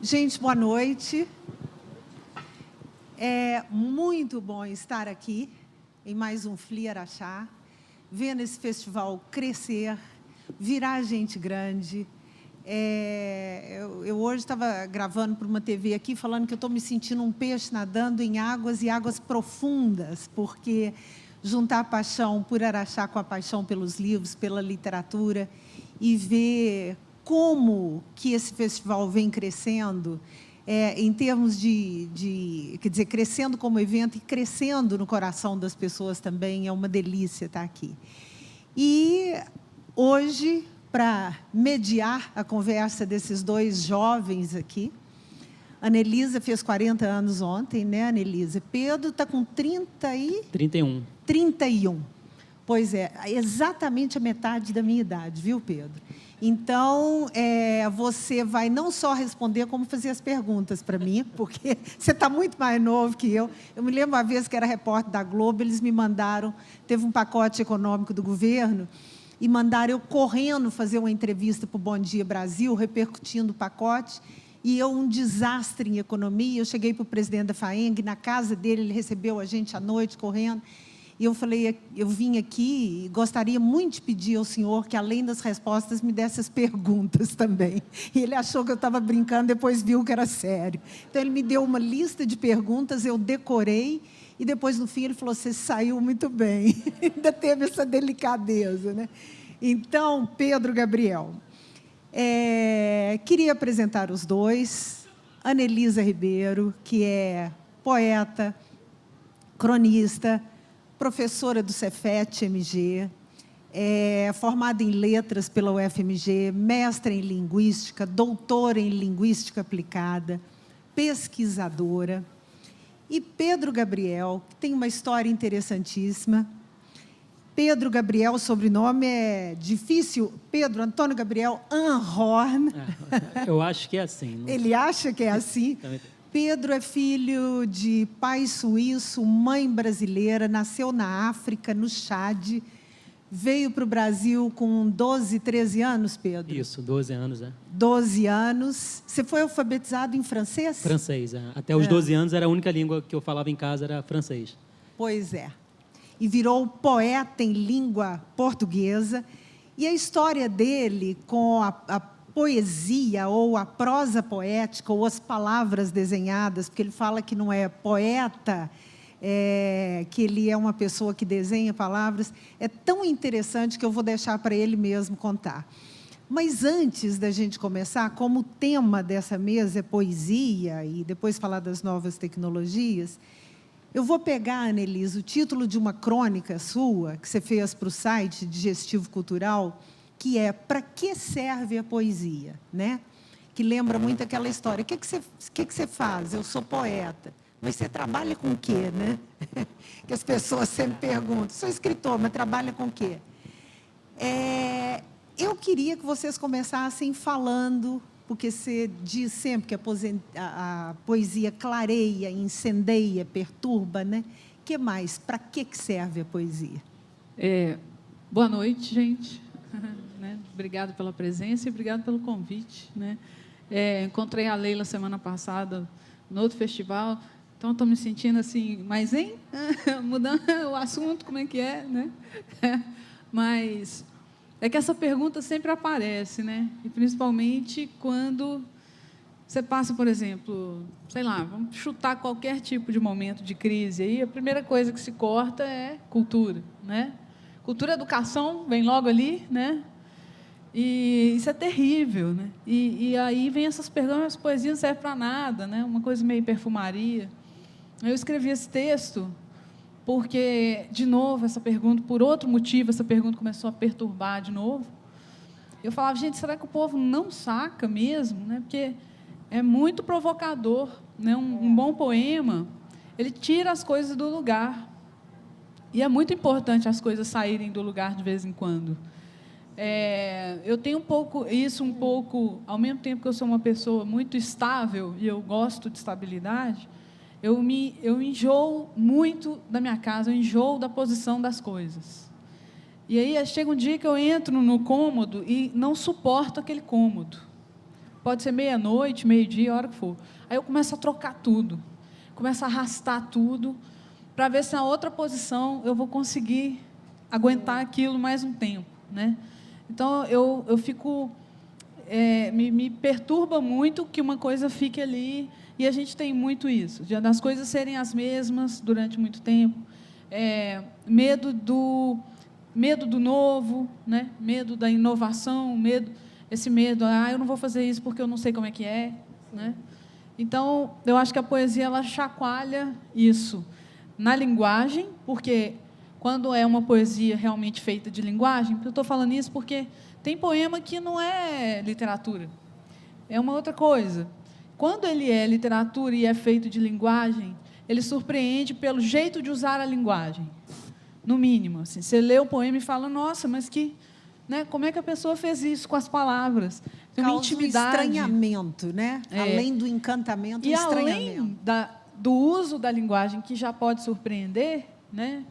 Gente, boa noite. É muito bom estar aqui em mais um FLI Araxá, vendo esse festival crescer, virar gente grande. Eu hoje estava gravando para uma TV aqui, falando que eu estou me sentindo um peixe nadando em águas e águas profundas, porque juntar a paixão por Araxá com a paixão pelos livros, pela literatura, e ver como que esse festival vem crescendo, em termos quer dizer, crescendo como evento e crescendo no coração das pessoas também, é uma delícia estar aqui. E hoje, para mediar a conversa desses dois jovens aqui, a Anelisa fez 40 anos ontem, né, Anelisa? Pedro está com 31. 31. Pois é, exatamente a metade da minha idade, viu, Pedro? Então, você vai não só responder, como fazer as perguntas para mim, porque você está muito mais novo que eu. Eu me lembro uma vez que era repórter da Globo, eles me mandaram, teve um pacote econômico do governo, e mandaram eu correndo fazer uma entrevista para o Bom Dia Brasil, repercutindo o pacote, e eu, um desastre em economia, eu cheguei para o presidente da FAENG, na casa dele, ele recebeu a gente à noite, correndo, e eu falei, eu vim aqui e gostaria muito de pedir ao senhor que, além das respostas, me desse as perguntas também. E ele achou que eu estava brincando, depois viu que era sério. Então, ele me deu uma lista de perguntas, eu decorei, e depois, no fim, ele falou, você saiu muito bem. Ainda teve essa delicadeza, né? Então, Pedro Gabriel, queria apresentar os dois. Anelisa Ribeiro, que é poeta, cronista, professora do Cefet-MG, formada em letras pela UFMG, mestra em linguística, doutora em linguística aplicada, pesquisadora. E Pedro Gabriel, que tem uma história interessantíssima. Pedro Gabriel, o sobrenome é difícil, Pedro Antônio Gabriel Anhorn. Eu acho que é assim. Não... Ele acha que é assim. Pedro é filho de pai suíço, mãe brasileira, nasceu na África, no Chad, veio para o Brasil com 12, 13 anos, Pedro? Isso, 12 anos, 12 anos. Você foi alfabetizado em francês? Francês, Até os 12 anos era a única língua que eu falava em casa, era francês. Pois é. E virou poeta em língua portuguesa. E a história dele com a poesia, ou a prosa poética, ou as palavras desenhadas, porque ele fala que não é poeta, que ele é uma pessoa que desenha palavras, é tão interessante que eu vou deixar para ele mesmo contar. Mas antes da gente começar, como o tema dessa mesa é poesia, e depois falar das novas tecnologias, eu vou pegar, Anelisa, o título de uma crônica sua, que você fez para o site Digestivo Cultural, que é Para que serve a poesia, né? Que lembra muito aquela história. O que você faz? Eu sou poeta. Mas você trabalha com o quê, né? Que as pessoas sempre perguntam. Sou escritor, mas trabalha com o quê? Eu queria que vocês começassem falando, porque você diz sempre que a poesia clareia, incendeia, perturba, né? O que mais? Para que serve a poesia? Boa noite, gente. Né? Obrigado pela presença e obrigado pelo convite, né? Encontrei a Leila semana passada no outro festival, então estou me sentindo assim, mas mudando o assunto, como é que é, né? Mas é que essa pergunta sempre aparece, né? E principalmente quando você passa, por exemplo, sei lá, vamos chutar qualquer tipo de momento de crise, aí a primeira coisa que se corta é cultura, né? Cultura e educação vem logo ali, né? E isso é terrível, né? E aí vem essas perguntas, as poesias não servem para nada, né? Uma coisa meio perfumaria. Eu escrevi esse texto porque, de novo, essa pergunta, por outro motivo, essa pergunta começou a perturbar de novo. Eu falava, gente, será que o povo não saca mesmo, né? Porque é muito provocador, né? Um bom poema, ele tira as coisas do lugar. E é muito importante as coisas saírem do lugar de vez em quando. Eu tenho um pouco, ao mesmo tempo que eu sou uma pessoa muito estável e eu gosto de estabilidade, eu enjoo muito da minha casa, eu enjoo da posição das coisas. E aí chega um dia que eu entro no cômodo e não suporto aquele cômodo. Pode ser meia-noite, meio-dia, a hora que for. Aí eu começo a trocar tudo, começo a arrastar tudo, para ver se na outra posição eu vou conseguir aguentar aquilo mais um tempo, né? Então, eu fico... me perturba muito que uma coisa fique ali, e a gente tem muito isso, das coisas serem as mesmas durante muito tempo, medo do novo, né? Medo da inovação, esse medo, eu não vou fazer isso porque eu não sei como é que é, né? Então, eu acho que a poesia ela chacoalha isso na linguagem, porque quando é uma poesia realmente feita de linguagem, eu estou falando isso porque tem poema que não é literatura, é uma outra coisa. Quando ele é literatura e é feito de linguagem, ele surpreende pelo jeito de usar a linguagem, no mínimo. Assim, você lê o poema e fala, nossa, mas né, como é que a pessoa fez isso com as palavras? Tem uma intimidade. Um estranhamento, né? Além do encantamento, e estranhamento. Além do uso da linguagem, que já pode surpreender, né?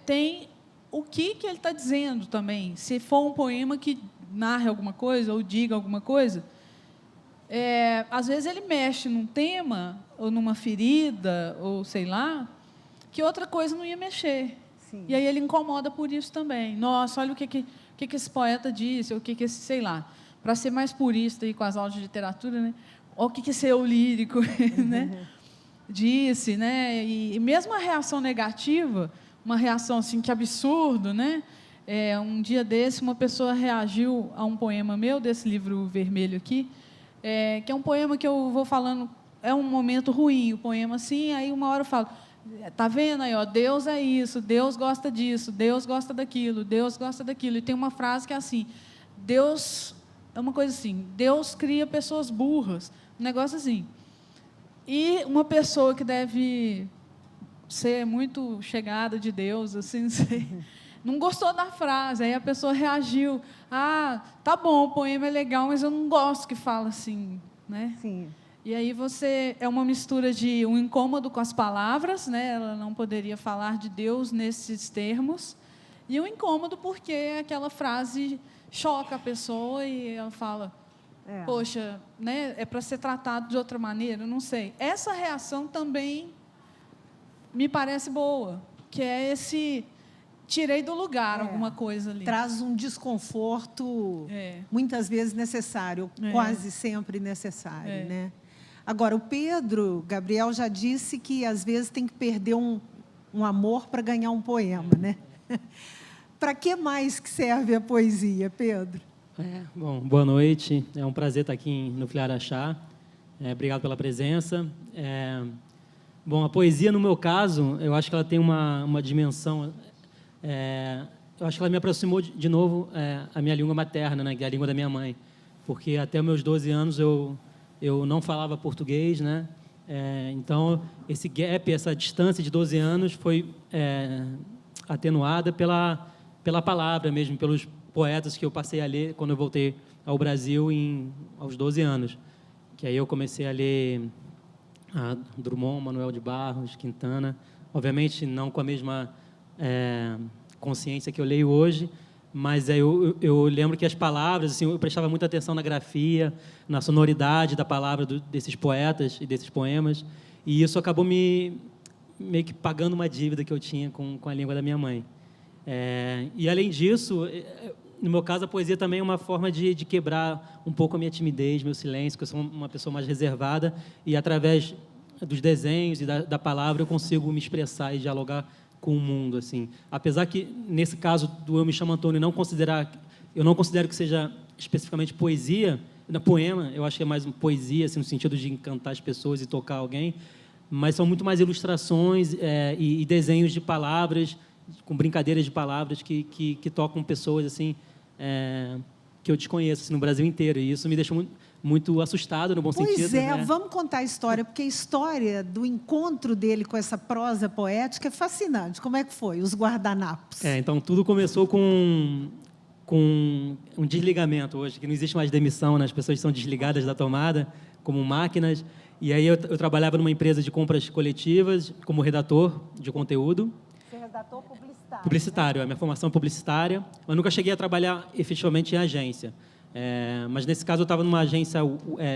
Tem o que ele está dizendo também. Se for um poema que narre alguma coisa ou diga alguma coisa, às vezes ele mexe num tema ou numa ferida ou sei lá, que outra coisa não ia mexer. Sim. E aí ele incomoda por isso também. Nossa, olha o que esse poeta disse, ou o que esse, sei lá, para ser mais purista aí com as aulas de literatura, né? Olha o que esse eu lírico, né? Disse, né? E mesmo a reação negativa, uma reação assim, que absurdo, né? Um dia desse, uma pessoa reagiu a um poema meu, desse livro vermelho aqui, que é um poema que eu vou falando, é um momento ruim, o poema assim, aí uma hora eu falo, tá vendo aí, ó, Deus é isso, Deus gosta disso, Deus gosta daquilo, Deus gosta daquilo. E tem uma frase que é assim, Deus, é uma coisa assim, Deus cria pessoas burras, um negócio assim. E uma pessoa que deve ser muito chegada de Deus, assim, não sei, não gostou da frase, aí a pessoa reagiu, tá bom, o poema é legal, mas eu não gosto que fala assim, né? Sim. E aí é uma mistura de um incômodo com as palavras, né? Ela não poderia falar de Deus nesses termos, e um incômodo porque aquela frase choca a pessoa e ela fala, poxa, né? É para ser tratado de outra maneira, não sei. Essa reação também me parece boa, que é esse tirei do lugar alguma coisa ali. Traz um desconforto, muitas vezes necessário, quase sempre necessário, né? Agora, o Gabriel já disse que, às vezes, tem que perder um amor para ganhar um poema, né? Para que mais que serve a poesia, Pedro? Bom, boa noite. É um prazer estar aqui no Nuclear Araxá. Obrigado pela presença. Bom, a poesia, no meu caso, eu acho que ela tem uma dimensão... eu acho que ela me aproximou, de novo, a minha língua materna, né, que é a língua da minha mãe. Porque até os meus 12 anos eu não falava português, né? Então, esse gap, essa distância de 12 anos foi atenuada pela palavra mesmo, pelos poetas que eu passei a ler quando eu voltei ao Brasil aos 12 anos. Que aí eu comecei a ler Drummond, Manuel de Barros, Quintana, obviamente não com a mesma consciência que eu leio hoje, mas eu lembro que as palavras, assim, eu prestava muita atenção na grafia, na sonoridade da palavra desses poetas e desses poemas, e isso acabou meio que pagando uma dívida que eu tinha com a língua da minha mãe. E, além disso, no meu caso, a poesia também é uma forma de quebrar um pouco a minha timidez, meu silêncio, que eu sou uma pessoa mais reservada, e, através dos desenhos e da palavra, eu consigo me expressar e dialogar com o mundo, assim. Apesar que, nesse caso do Eu Me Chamo Antônio, eu não considero que seja especificamente poesia, poema, eu acho que é mais poesia, assim, no sentido de encantar as pessoas e tocar alguém, mas são muito mais ilustrações e desenhos de palavras, com brincadeiras de palavras que tocam pessoas, assim, que eu desconheço, assim, no Brasil inteiro, e isso me deixa muito assustado, no bom sentido. Pois é, né? Vamos contar a história, porque a história do encontro dele com essa prosa poética é fascinante. Como é que foi, os guardanapos? Então, tudo começou com com um desligamento hoje, que não existe mais demissão, né? As pessoas são desligadas da tomada, como máquinas. E aí eu trabalhava numa empresa de compras coletivas, como redator de conteúdo. Você é redator publicitário. Publicitário, a minha formação é publicitária, mas nunca cheguei a trabalhar efetivamente em agência. Mas, nesse caso, eu estava numa agência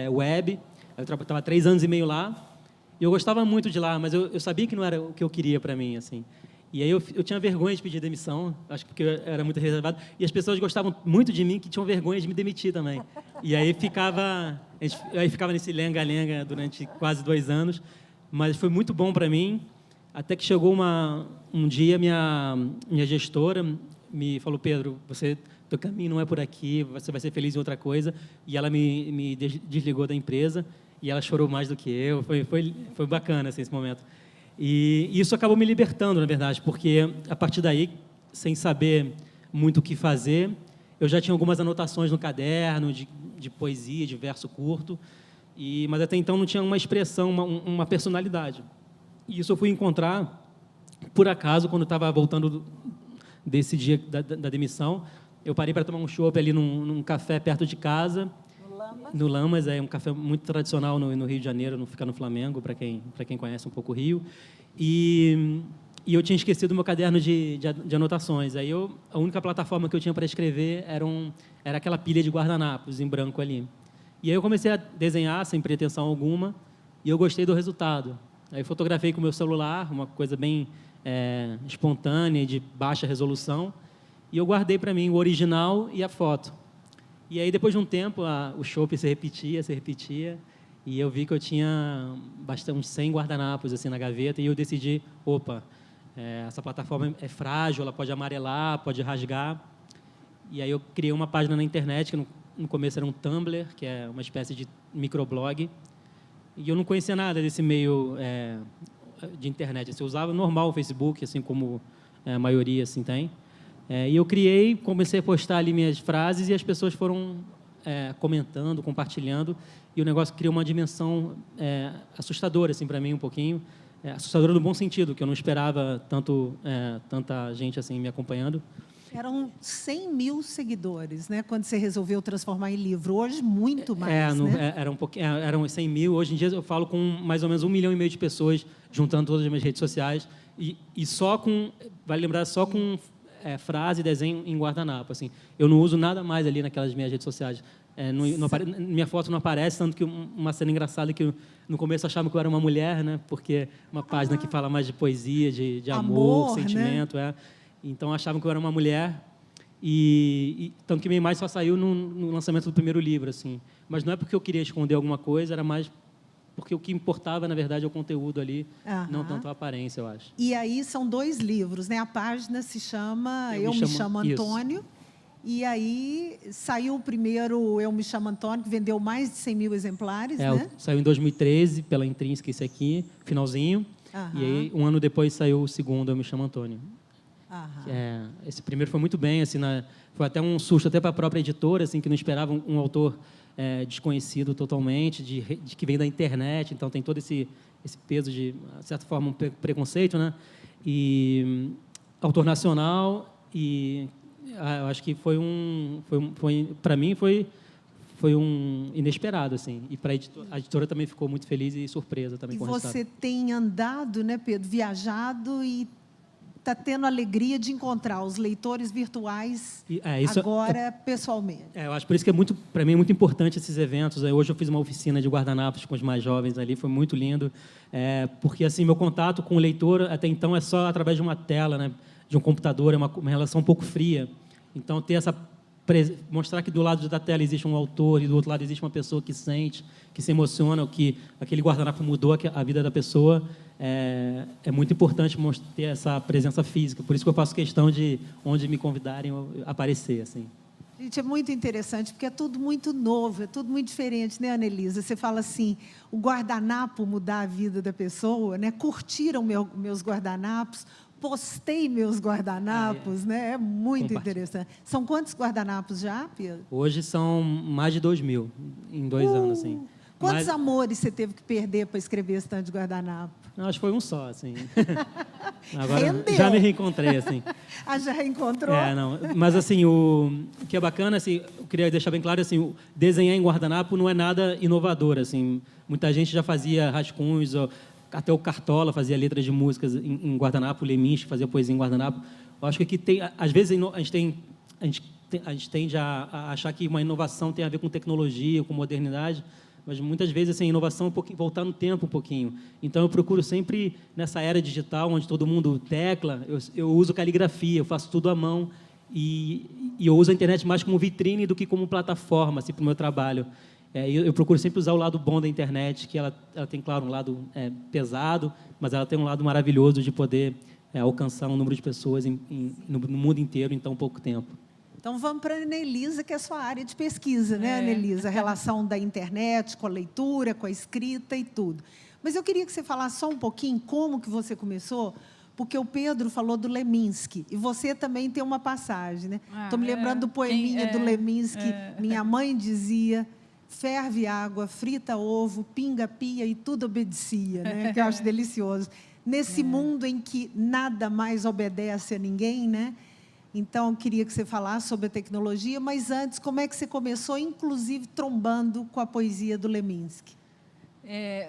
web, eu estava 3 anos e meio lá, e eu gostava muito de lá, mas eu sabia que não era o que eu queria para mim, assim. E aí eu tinha vergonha de pedir demissão, acho que porque eu era muito reservado, e as pessoas gostavam muito de mim, que tinham vergonha de me demitir também. E aí ficava nesse lenga-lenga durante quase 2 anos, mas foi muito bom para mim, até que chegou um dia, minha gestora me falou: Pedro, teu caminho não é por aqui, você vai ser feliz em outra coisa. E ela me desligou da empresa, e ela chorou mais do que eu. Foi bacana assim, esse momento. E isso acabou me libertando, na verdade, porque a partir daí, sem saber muito o que fazer, eu já tinha algumas anotações no caderno de poesia, de verso curto, mas até então não tinha uma expressão, uma personalidade. E isso eu fui encontrar, por acaso, quando eu estava voltando desse dia da demissão. Eu parei para tomar um chopp ali num café perto de casa. No Lamas, é um café muito tradicional no Rio de Janeiro, fica no Flamengo, para quem conhece um pouco o Rio. E eu tinha esquecido o meu caderno de anotações. Aí a única plataforma que eu tinha para escrever era aquela pilha de guardanapos em branco ali. E aí eu comecei a desenhar sem pretensão alguma, e eu gostei do resultado. Aí fotografei com o meu celular, uma coisa bem espontânea, de baixa resolução, e eu guardei para mim o original e a foto. E aí, depois de um tempo, o chopp se repetia, e eu vi que eu tinha uns 100 guardanapos assim, na gaveta, e eu decidi, essa plataforma é frágil, ela pode amarelar, pode rasgar. E aí eu criei uma página na internet, que no começo era um Tumblr, que é uma espécie de microblog, e eu não conhecia nada desse meio de internet. Assim, eu usava normal o Facebook, assim como a maioria assim tem. E eu comecei a postar ali minhas frases, e as pessoas foram comentando, compartilhando, e o negócio criou uma dimensão assustadora assim, para mim, um pouquinho. Assustadora no bom sentido, que eu não esperava tanta gente assim me acompanhando. Eram 100 mil seguidores, né, quando você resolveu transformar em livro. Hoje, muito mais, né? Eram 100 mil. Hoje em dia, eu falo com mais ou menos 1,5 milhão de pessoas, juntando todas as minhas redes sociais, e só com frase e desenho em guardanapo. Assim. Eu não uso nada mais ali naquelas minhas redes sociais. Minha foto não aparece, tanto que uma cena engraçada que no começo achavam que eu era uma mulher, né? Porque uma página que fala mais de poesia, de amor, sentimento. Né? Então, achavam que eu era uma mulher. Tanto que minha imagem só saiu no lançamento do primeiro livro. Assim. Mas não é porque eu queria esconder alguma coisa, era mais porque o que importava, na verdade, é o conteúdo ali, não tanto a aparência, eu acho. E aí são 2 livros, né? A página se chama Eu Me Chamo Antônio. Isso. E aí saiu o primeiro Eu Me Chamo Antônio, que vendeu mais de 100 mil exemplares, né? Saiu em 2013, pela Intrínseca, esse aqui, finalzinho. E aí, um ano depois, saiu o segundo Eu Me Chamo Antônio. Esse primeiro foi muito bem, assim, foi até um susto até para a própria editora, assim, que não esperava um autor desconhecido totalmente, de que vem da internet, então tem todo esse peso de, de certa forma, um preconceito, né? E autor nacional, e eu acho que para mim foi um inesperado, assim, e para a editora também ficou muito feliz e surpresa também com o resultado. E você tem andado, né, Pedro, viajado e está tendo a alegria de encontrar os leitores virtuais agora pessoalmente. Eu acho por isso que para mim é muito importante esses eventos. Hoje eu fiz uma oficina de guardanapos com os mais jovens ali, foi muito lindo, porque assim meu contato com o leitor até então é só através de uma tela, né, de um computador, é uma relação um pouco fria. Então ter mostrar que do lado da tela existe um autor e do outro lado existe uma pessoa que sente, que se emociona, que aquele guardanapo mudou a vida da pessoa. É muito importante ter essa presença física. Por isso que eu faço questão de, onde me convidarem, aparecer. Assim. Gente, é muito interessante, porque é tudo muito novo, é tudo muito diferente, né, Anelisa? Você fala assim, o guardanapo mudar a vida da pessoa, né? Curtiram meus guardanapos, postei meus guardanapos, né? É muito interessante. São quantos guardanapos já, Pedro? Hoje são mais de 2.000, em 2 anos, assim. Quantos Mas- amores você teve que perder para escrever Estante de Guardanapo? Não, acho que foi um só, assim. Agora Rendeu. já me reencontrei, assim. Já reencontrou? Não. Mas, assim, o que é bacana, assim, eu queria deixar bem claro, assim, desenhar em guardanapo não é nada inovador, assim. Muita gente já fazia rascunhos, até o Cartola fazia letras de músicas em guardanapo, o Leminski fazia poesia em guardanapo. Eu acho que aqui tem, às vezes a gente tende a achar que uma inovação tem a ver com tecnologia, com modernidade, mas muitas vezes assim, a inovação é um pouquinho, voltar no tempo um pouquinho. Então eu procuro sempre, nessa era digital, onde todo mundo tecla, eu uso caligrafia, eu faço tudo à mão e eu uso a internet mais como vitrine do que como plataforma assim, para o meu trabalho. Eu procuro sempre usar o lado bom da internet, que ela tem, claro, um lado pesado, mas ela tem um lado maravilhoso de poder alcançar um número de pessoas no mundo inteiro em tão pouco tempo. Então, vamos para a Anelisa, que é a sua área de pesquisa, né, Anelisa? A relação da internet com a leitura, com a escrita e tudo. Mas eu queria que você falasse só um pouquinho como que você começou, porque o Pedro falou do Leminski, e você também tem uma passagem, né? Estou me lembrando do poeminha do Leminski. Minha mãe dizia: ferve água, frita ovo, pinga pia e tudo obedecia, né? Que eu acho delicioso. Nesse mundo em que nada mais obedece a ninguém, né? Então, eu queria que você falasse sobre a tecnologia, mas antes, como é que você começou, inclusive, trombando com a poesia do Leminski?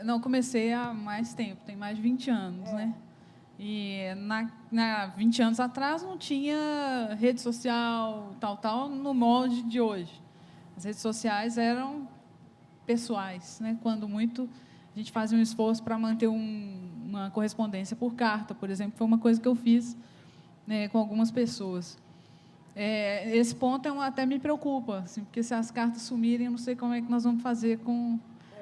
Não, comecei há mais tempo, tem mais de 20 anos, né? E 20 anos atrás não tinha rede social, tal, no molde de hoje. As redes sociais eram pessoais, né? Quando muito, a gente fazia um esforço para manter uma correspondência por carta, por exemplo, foi uma coisa que eu fiz, né, com algumas pessoas. Esse ponto até me preocupa, assim, porque se as cartas sumirem, eu não sei como é que nós vamos fazer com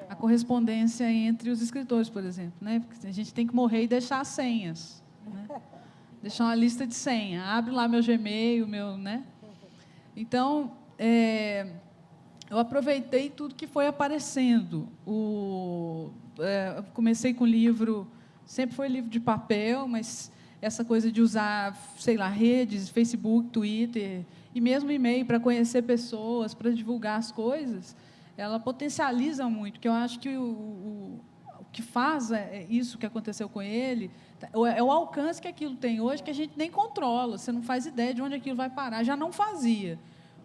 a correspondência entre os escritores, por exemplo, né? Porque a gente tem que morrer e deixar as senhas, né? Deixar uma lista de senha, abre lá meu Gmail, né? Então, eu aproveitei tudo que foi aparecendo. Eu comecei com livro, sempre foi livro de papel, mas essa coisa de usar, sei lá, redes, Facebook, Twitter, e mesmo e-mail para conhecer pessoas, para divulgar as coisas, ela potencializa muito, porque eu acho que o que faz isso que aconteceu com ele é o alcance que aquilo tem hoje, que a gente nem controla, você não faz ideia de onde aquilo vai parar, já não fazia,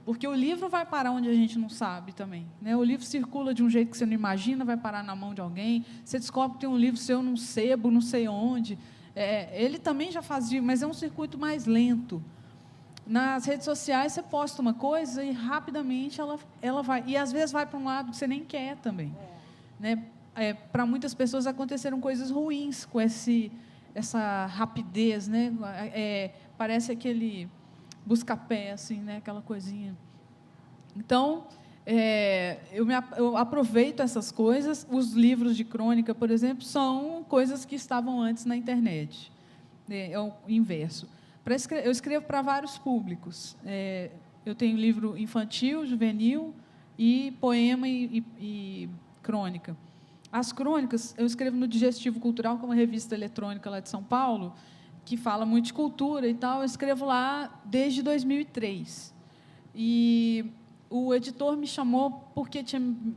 porque o livro vai parar onde a gente não sabe também, né? O livro circula de um jeito que você não imagina, vai parar na mão de alguém, você descobre que tem um livro seu num sebo, não sei onde. Ele também já fazia, mas é um circuito mais lento. Nas redes sociais, você posta uma coisa e, rapidamente, ela vai. E, às vezes, vai para um lado que você nem quer também. Né? Para muitas pessoas, aconteceram coisas ruins com essa rapidez. Né? Parece aquele busca-pé, assim, né? Aquela coisinha. Então, eu aproveito essas coisas. Os livros de crônica, por exemplo, são coisas que estavam antes na internet. É o inverso. Eu escrevo para vários públicos. Eu tenho livro infantil, juvenil, e poema e crônica. As crônicas, eu escrevo no Digestivo Cultural, que é uma revista eletrônica lá de São Paulo, que fala muito de cultura e tal. Eu escrevo lá desde 2003. E o editor me chamou porque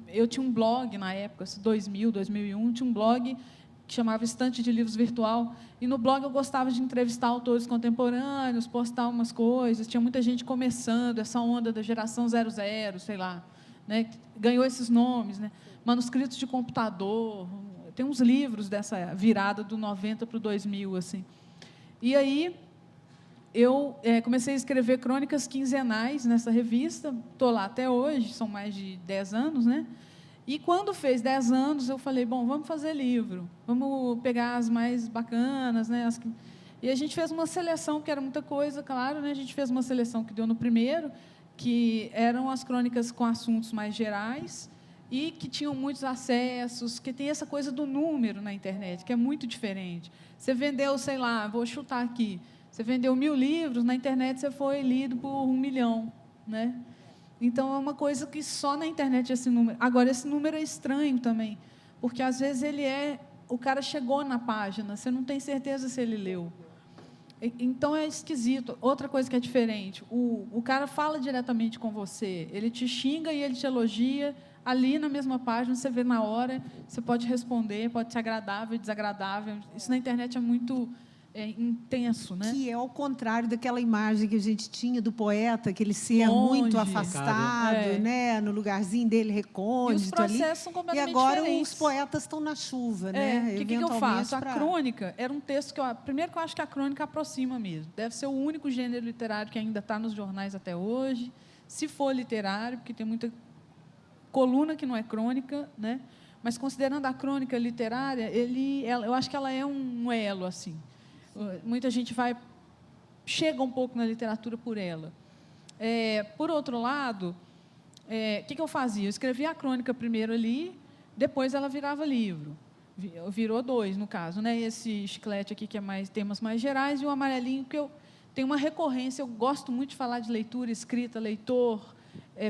eu tinha um blog na época, 2000, 2001, tinha um blog que chamava Estante de Livros Virtual, e no blog eu gostava de entrevistar autores contemporâneos, postar umas coisas, tinha muita gente começando, essa onda da geração 00, sei lá, né, ganhou esses nomes, né, manuscritos de computador, tem uns livros dessa virada do 90 para o 2000, assim. E aí eu comecei a escrever crônicas quinzenais nessa revista, estou lá até hoje, são mais de 10 anos, né? E, quando fez 10 anos, eu falei, bom, vamos fazer livro, vamos pegar as mais bacanas, né? E a gente fez uma seleção, que era muita coisa, claro, né? A gente fez uma seleção que deu no primeiro, que eram as crônicas com assuntos mais gerais e que tinham muitos acessos, que tem essa coisa do número na internet, que é muito diferente. Você vendeu, sei lá, vou chutar aqui, você vendeu 1000 livros, na internet você foi lido por 1 milhão, né? Então, é uma coisa que só na internet esse número. Agora, esse número é estranho também, porque, às vezes, o cara chegou na página, você não tem certeza se ele leu. Então, é esquisito. Outra coisa que é diferente, o cara fala diretamente com você, ele te xinga e ele te elogia, ali na mesma página, você vê na hora, você pode responder, pode ser agradável, desagradável. Isso na internet é muito intenso, né? Que é ao contrário daquela imagem que a gente tinha do poeta, aquele ser Longe, muito afastado, né? No lugarzinho dele, recôndito. E os processos ali. são completamente E agora diferentes. os poetas estão na chuva, né? O que eu faço? A crônica era um texto que primeiro que eu acho que a crônica aproxima mesmo. Deve ser o único gênero literário que ainda está nos jornais até hoje. Se for literário, porque tem muita coluna que não é crônica, né? Mas considerando a crônica literária, eu acho que ela é um elo assim. Muita gente chega um pouco na literatura por ela. Por outro lado, o que eu fazia? Eu escrevia a crônica primeiro ali, depois ela virava livro. Virou 2, no caso, né? Esse chiclete aqui, que é mais temas mais gerais, e o amarelinho, que eu tenho uma recorrência. Eu gosto muito de falar de leitura, escrita, leitor,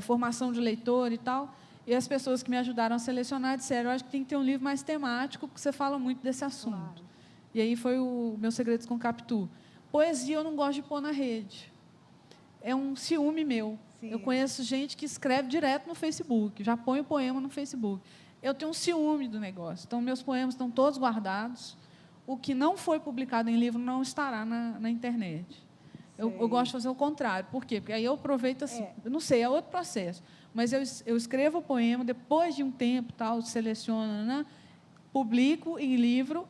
formação de leitor e tal. E as pessoas que me ajudaram a selecionar disseram: eu acho que tem que ter um livro mais temático, porque você fala muito desse assunto. Claro. E aí foi o Meus Segredos com Capitu. Poesia eu não gosto de pôr na rede. É um ciúme meu. Sim. Eu conheço gente que escreve direto no Facebook, já põe o poema no Facebook. Eu tenho um ciúme do negócio. Então, meus poemas estão todos guardados. O que não foi publicado em livro não estará na internet. Eu gosto de fazer o contrário. Por quê? Porque aí eu aproveito assim, eu não sei, é outro processo. Mas eu escrevo o poema, depois de um tempo, tal, seleciono, né, publico em livro.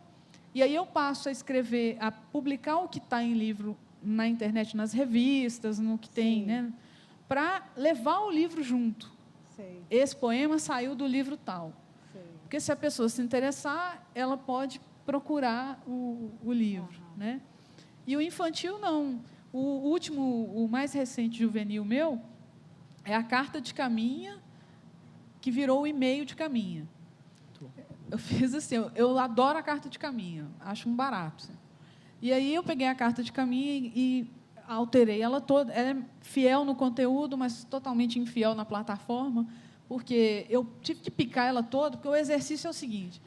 E aí eu passo a publicar o que está em livro na internet, nas revistas, no que tem, né, para levar o livro junto. Sei. Esse poema saiu do livro tal. Sei. Porque se a pessoa se interessar, ela pode procurar o livro. Uhum. Né? E o infantil, não. O mais recente juvenil meu é a Carta de Caminha, que virou o e-mail de Caminha. Eu fiz assim, eu adoro a Carta de Caminha, acho um barato. E aí eu peguei a Carta de Caminha e alterei ela toda. Ela é fiel no conteúdo, mas totalmente infiel na plataforma, porque eu tive que picar ela toda, porque o exercício é o seguinte: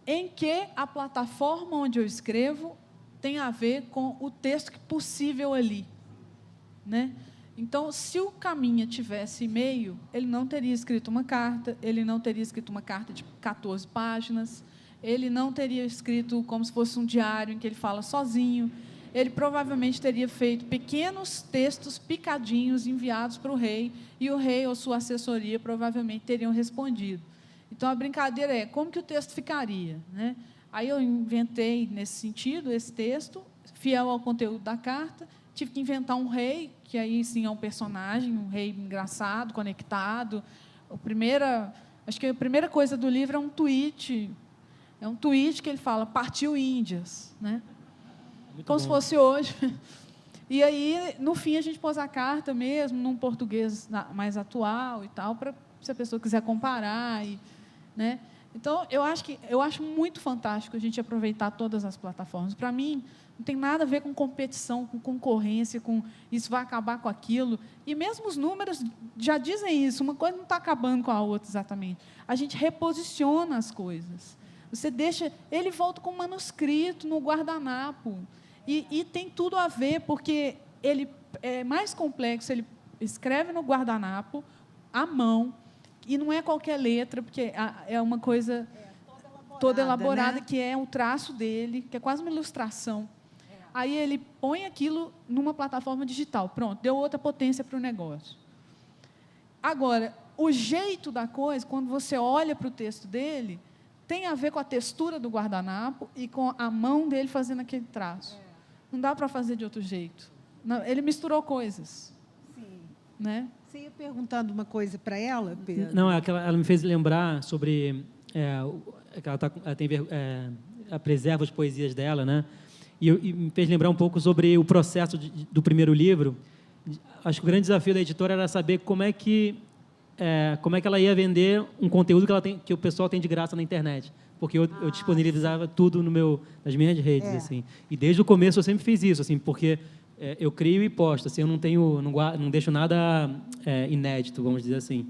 em que a plataforma onde eu escrevo tem a ver com o texto que possível ali, né? Então, se o Caminha tivesse e-mail, ele não teria escrito uma carta, ele não teria escrito uma carta de 14 páginas, ele não teria escrito como se fosse um diário em que ele fala sozinho, ele provavelmente teria feito pequenos textos picadinhos enviados para o rei, e o rei ou sua assessoria provavelmente teriam respondido. Então, a brincadeira é como que o texto ficaria, né? Aí eu inventei, nesse sentido, esse texto, fiel ao conteúdo da carta. Tive que inventar um rei, que aí sim é um personagem, um rei engraçado, conectado. Acho que a primeira coisa do livro é um tweet. É um tweet que ele fala: partiu Índias, né? Muito como bom. Se fosse hoje. E aí, no fim, a gente pôs a carta mesmo, num português mais atual e tal, para se a pessoa quiser comparar. Né? Então, eu acho muito fantástico a gente aproveitar todas as plataformas. Para mim, não tem nada a ver com competição, com concorrência, com isso vai acabar com aquilo. E mesmo os números já dizem isso, uma coisa não está acabando com a outra exatamente. A gente reposiciona as coisas. Você deixa, ele volta com um manuscrito no guardanapo. E tem tudo a ver, porque ele é mais complexo, ele escreve no guardanapo, à mão, e não é qualquer letra, porque é uma coisa toda elaborada, né? Que é o traço dele, que é quase uma ilustração. Aí ele põe aquilo numa plataforma digital. Pronto, deu outra potência para o negócio. Agora, o jeito da coisa, quando você olha para o texto dele, tem a ver com a textura do guardanapo e com a mão dele fazendo aquele traço. Não dá para fazer de outro jeito. Não, ele misturou coisas. Sim. Né? Você ia perguntando uma coisa para ela, Pedro? Não, ela me fez lembrar sobre... que ela preserva as poesias dela, né? E me fez lembrar um pouco sobre o processo do primeiro livro. Acho que o grande desafio da editora era saber como é que ela ia vender um conteúdo que o pessoal tem de graça na internet. Porque eu disponibilizava tudo nas minhas redes. Assim. E desde o começo eu sempre fiz isso, assim, porque eu crio e posto. Assim, eu não deixo nada inédito, vamos dizer assim.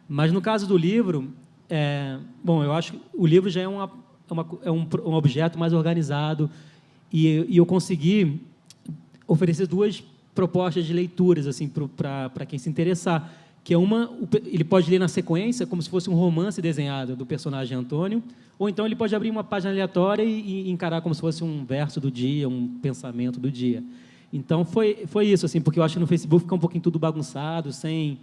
Mas, no caso do livro, eu acho que o livro já é um objeto mais organizado. E eu consegui oferecer 2 propostas de leituras assim para quem se interessar, que é ele pode ler na sequência como se fosse um romance desenhado do personagem Antônio, ou então ele pode abrir uma página aleatória e encarar como se fosse um verso do dia, um pensamento do dia. Então foi isso assim, porque eu acho que no Facebook fica um pouquinho tudo bagunçado, sem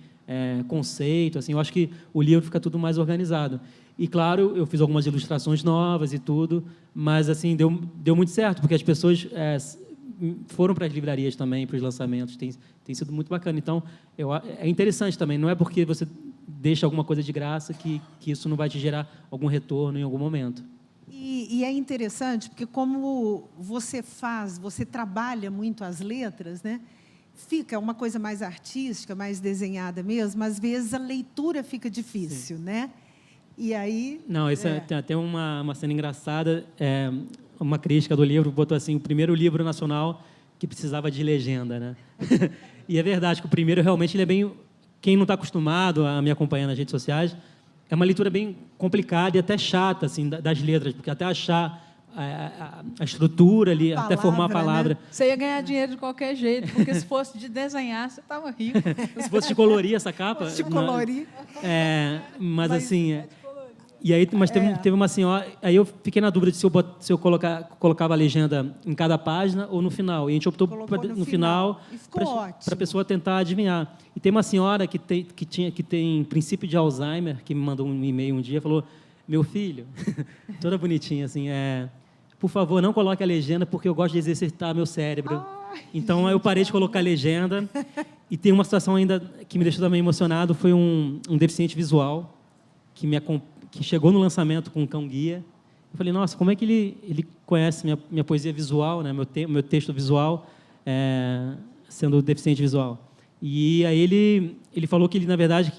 conceito, assim. Eu acho que o livro fica tudo mais organizado. E claro, eu fiz algumas ilustrações novas e tudo, mas assim deu muito certo, porque as pessoas foram para as livrarias também, para os lançamentos, tem sido muito bacana. Então, é interessante também, não é porque você deixa alguma coisa de graça que isso não vai te gerar algum retorno em algum momento. E é interessante, porque como você trabalha muito as letras, né? Fica uma coisa mais artística, mais desenhada mesmo, às vezes a leitura fica difícil, né? E aí... Não, isso tem até uma cena engraçada, uma crítica do livro botou assim, o primeiro livro nacional que precisava de legenda, né? E é verdade que o primeiro realmente ele é bem... Quem não está acostumado a me acompanhar nas redes sociais, é uma leitura bem complicada e até chata assim, das letras, porque até achar a estrutura ali, até formar a palavra. Né? Você ia ganhar dinheiro de qualquer jeito, porque se fosse de desenhar, você estava rico. Se fosse de colorir essa capa... Se colorir. Mas assim... E aí, mas teve uma senhora... Aí eu fiquei na dúvida de se eu colocava a legenda em cada página ou no final. E a gente optou no final para a pessoa tentar adivinhar. E tem uma senhora que tem princípio de Alzheimer, que me mandou um e-mail um dia, falou, meu filho, toda bonitinha, assim, por favor, não coloque a legenda, porque eu gosto de exercitar meu cérebro. Então, eu parei de colocar a legenda. E tem uma situação ainda que me deixou também emocionado, foi um deficiente visual que chegou no lançamento com um cão-guia. Eu falei, nossa, como é que ele conhece minha poesia visual, né? meu texto visual, sendo deficiente visual. E aí ele falou que, na verdade,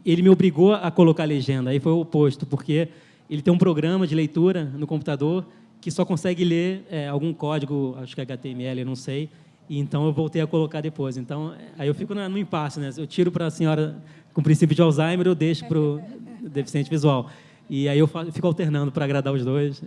ele me obrigou a colocar a legenda. Aí foi o oposto, porque ele tem um programa de leitura no computador que só consegue ler algum código, acho que é HTML, eu não sei, e então eu voltei a colocar depois. Então, aí eu fico no impasse, né? Eu tiro para a senhora com princípio de Alzheimer, eu deixo para o deficiente visual. E aí eu fico alternando para agradar os dois.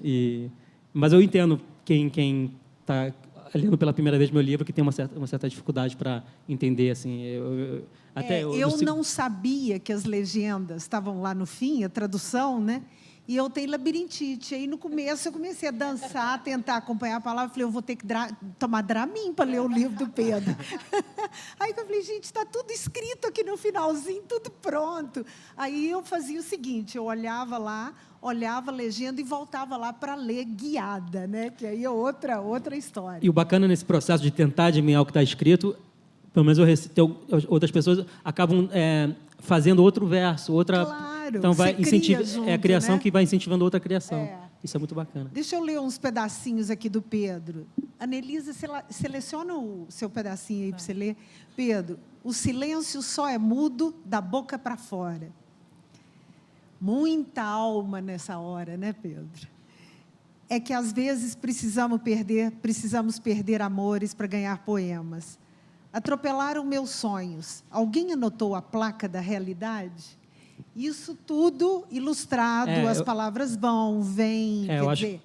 Mas eu entendo quem está lendo pela primeira vez meu livro, que tem uma certa dificuldade para entender. Assim, eu não sabia que as legendas estavam lá no fim, a tradução, né? E eu tenho labirintite. Aí, no começo, eu comecei a dançar, tentar acompanhar a palavra. Falei, eu vou ter que tomar Dramin para ler o livro do Pedro. Aí eu falei, gente, está tudo escrito aqui no finalzinho, tudo pronto. Aí eu fazia o seguinte, eu olhava lá, olhava a legenda e voltava lá para ler guiada, né? Que aí é outra história. E o bacana nesse processo de tentar adivinhar o que está escrito, pelo menos outras pessoas acabam fazendo outro verso, outra... Claro, então vai incentivar, junto, a criação, né? Que vai incentivando outra criação. Isso é muito bacana. Deixa eu ler uns pedacinhos aqui do Pedro. Anelisa, seleciona o seu pedacinho aí para você ler. Pedro, o silêncio só é mudo da boca para fora. Muita alma nessa hora, né, Pedro? É que, às vezes, precisamos perder amores para ganhar poemas. Atropelaram meus sonhos. Alguém anotou a placa da realidade? Isso tudo ilustrado, as palavras vão, vêm, quer dizer...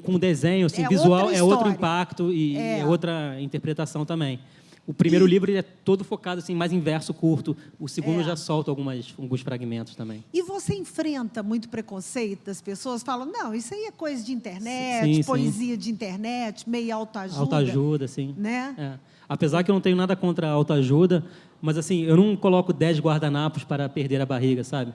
Com desenho, assim, visual, é outro impacto e é outra interpretação também. O primeiro livro ele é todo focado assim, mais em verso curto. O segundo já solta alguns fragmentos também. E você enfrenta muito preconceito das pessoas? Falam, não, isso aí é coisa de internet, poesia de internet, meio autoajuda. Autoajuda, sim. Né? Apesar que eu não tenho nada contra a autoajuda, mas assim, eu não coloco 10 guardanapos para perder a barriga, sabe?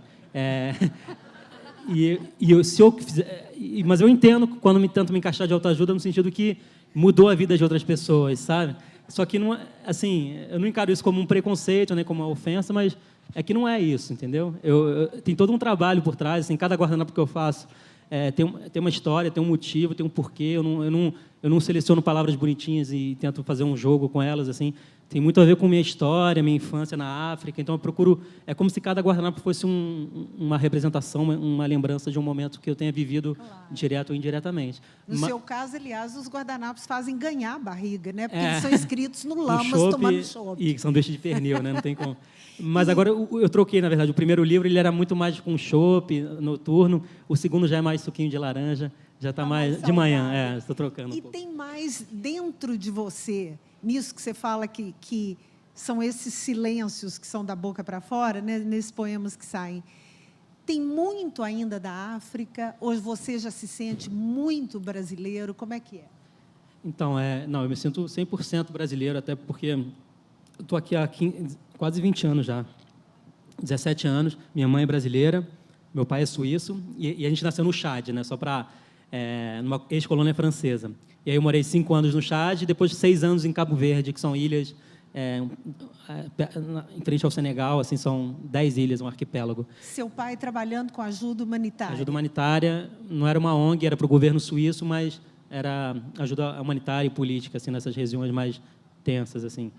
Mas eu entendo quando tento me encaixar de autoajuda no sentido que mudou a vida de outras pessoas, sabe? Só que não, assim, eu não encaro isso como um preconceito, nem como uma ofensa, mas é que não é isso, entendeu? Tem todo um trabalho por trás, assim, cada guardanapo que eu faço tem uma história, tem um motivo, tem um porquê. Eu não seleciono palavras bonitinhas e tento fazer um jogo com elas, assim. tem muito a ver com minha história, minha infância na África. Então, eu procuro... É como se cada guardanapo fosse uma representação, uma lembrança de um momento que eu tenha vivido, direto ou indiretamente. No seu caso, aliás, os guardanapos fazem ganhar a barriga, né? Porque eles são escritos no Lamas, tomando chopp. E sanduíche de pernil, né? Não tem como. Mas agora eu troquei, na verdade. O primeiro livro ele era muito mais com chopp noturno. O segundo já é mais suquinho de laranja. Já está mais de manhã. Estou trocando E tem mais dentro de você, nisso que você fala que são esses silêncios que são da boca para fora, né? Nesses poemas que saem. Tem muito ainda da África? Ou você já se sente muito brasileiro? Como é que é? Então, não, eu me sinto 100% brasileiro, até porque eu estou aqui há quase 20 anos já. 17 anos, minha mãe é brasileira, meu pai é suíço, e a gente nasceu no Chad, né? Só para... numa ex-colônia francesa. E aí eu morei 5 anos no Chad, e depois 6 anos em Cabo Verde, que são ilhas em frente ao Senegal, assim, são 10 ilhas, um arquipélago. Seu pai trabalhando com ajuda humanitária? Ajuda humanitária, não era uma ONG, era para o governo suíço, mas era ajuda humanitária e política, assim, nessas regiões mais tensas, assim.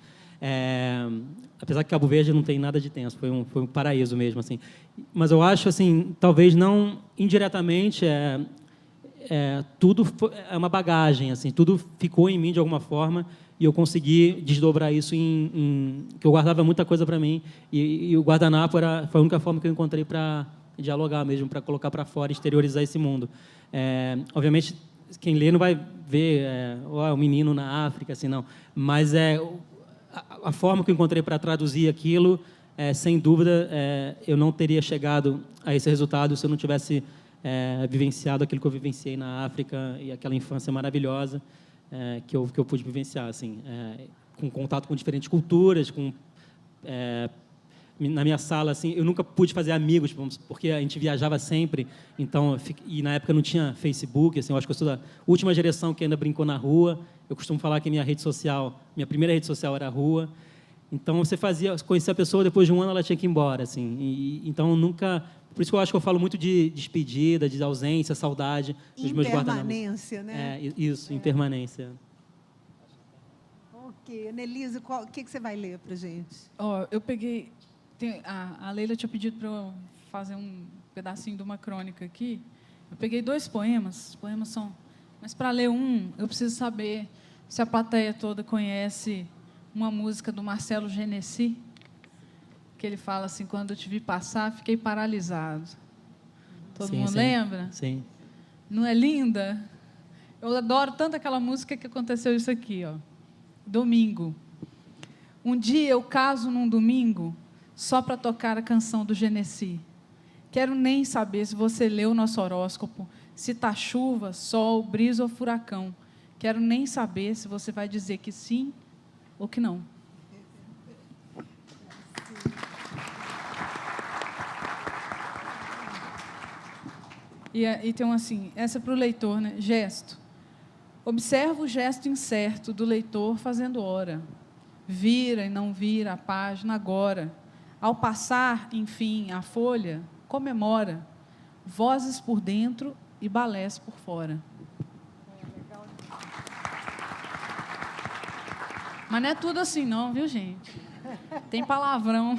Apesar que Cabo Verde não tem nada de tenso, foi um paraíso mesmo, assim. Mas eu acho, assim, talvez não indiretamente, tudo é uma bagagem, assim, tudo ficou em mim de alguma forma e eu consegui desdobrar isso que eu guardava muita coisa para mim e o guardanapo foi a única forma que eu encontrei para dialogar mesmo, para colocar para fora, exteriorizar esse mundo. Obviamente, quem lê não vai ver o menino na África, assim, não. Mas a forma que eu encontrei para traduzir aquilo, sem dúvida, eu não teria chegado a esse resultado se eu não tivesse vivenciado aquilo que eu vivenciei na África e aquela infância maravilhosa que eu pude vivenciar, assim, com contato com diferentes culturas, na minha sala, assim, eu nunca pude fazer amigos, porque a gente viajava sempre, então, e na época não tinha Facebook, assim, eu acho que eu sou da última geração que ainda brincou na rua. Eu costumo falar que minha primeira rede social era a rua. Então, você conhecia a pessoa, depois de um ano ela tinha que ir embora, assim. Então, nunca... Por isso que eu acho que eu falo muito de despedida, de ausência, saudade dos meus guardanapos. Impermanência, né? Isso, impermanência. Ok. Annelise, o que você vai ler para a gente? Eu peguei... A Leila tinha pedido para eu fazer um pedacinho de uma crônica aqui. Eu peguei 2 poemas. Os poemas são... Mas, para ler eu preciso saber se a plateia toda conhece uma música do Marcelo Genesi, que ele fala assim: quando eu te vi passar, fiquei paralisado. Todo mundo lembra? Sim. Não é linda? Eu adoro tanto aquela música que aconteceu isso aqui, Domingo. Um dia eu caso num domingo só para tocar a canção do Genesi. Quero nem saber se você leu o nosso horóscopo, se está chuva, sol, brisa ou furacão. Quero nem saber se você vai dizer que sim ou que não. E tem assim, essa é para o leitor, né? Gesto. Observa o gesto incerto do leitor fazendo hora. Vira e não vira a página agora. Ao passar, enfim, a folha, comemora. Vozes por dentro e balés por fora. Mas não é tudo assim não, viu, gente? Tem palavrão.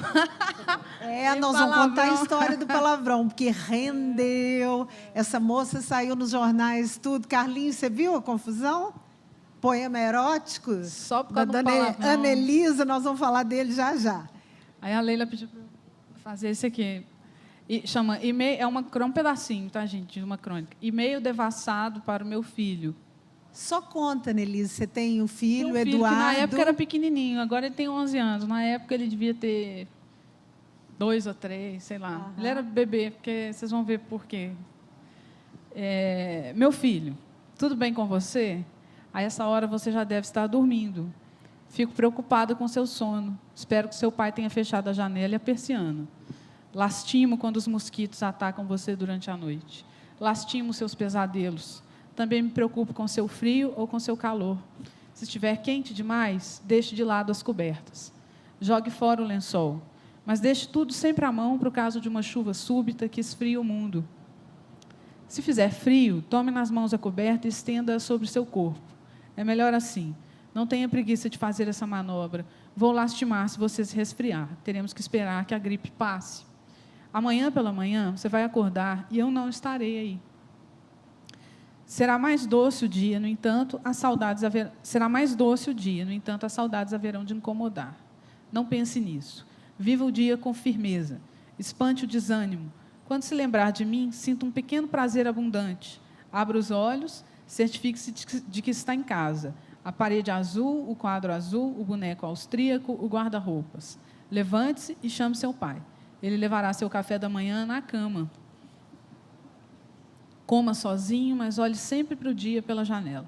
Nós vamos contar a história do palavrão, porque rendeu. Essa moça saiu nos jornais, tudo. Carlinhos, você viu a confusão? Poema erótico? Só por causa da do palavrão. Annelise, nós vamos falar dele já já. Aí a Leila pediu para eu fazer esse aqui. Chama e-mail, um pedacinho, tá, gente, de uma crônica. E-mail devassado para o meu filho. Só conta, Annelise, você tem um filho, tem um filho Eduardo. Que na época era pequenininho, agora ele tem 11 anos. Na época ele devia ter 2 ou 3, sei lá. Uhum. Ele era bebê, porque vocês vão ver por quê. Meu filho, tudo bem com você? A essa hora você já deve estar dormindo. Fico preocupada com seu sono. Espero que seu pai tenha fechado a janela e a persiana. Lastimo quando os mosquitos atacam você durante a noite. Lastimo seus pesadelos. Também me preocupo com seu frio ou com seu calor. Se estiver quente demais, deixe de lado as cobertas. Jogue fora o lençol. Mas deixe tudo sempre à mão para o caso de uma chuva súbita que esfrie o mundo. Se fizer frio, tome nas mãos a coberta e estenda-a sobre seu corpo. É melhor assim. Não tenha preguiça de fazer essa manobra. Vou lastimar se você se resfriar. Teremos que esperar que a gripe passe. Amanhã pela manhã, você vai acordar e eu não estarei aí. Será mais doce o dia, no entanto, as saudades haverão de incomodar. Não pense nisso. Viva o dia com firmeza. Espante o desânimo. Quando se lembrar de mim, sinta um pequeno prazer abundante. Abra os olhos, certifique-se de que está em casa. A parede azul, o quadro azul, o boneco austríaco, o guarda-roupas. Levante-se e chame seu pai. Ele levará seu café da manhã na cama. Coma sozinho, mas olhe sempre para o dia pela janela.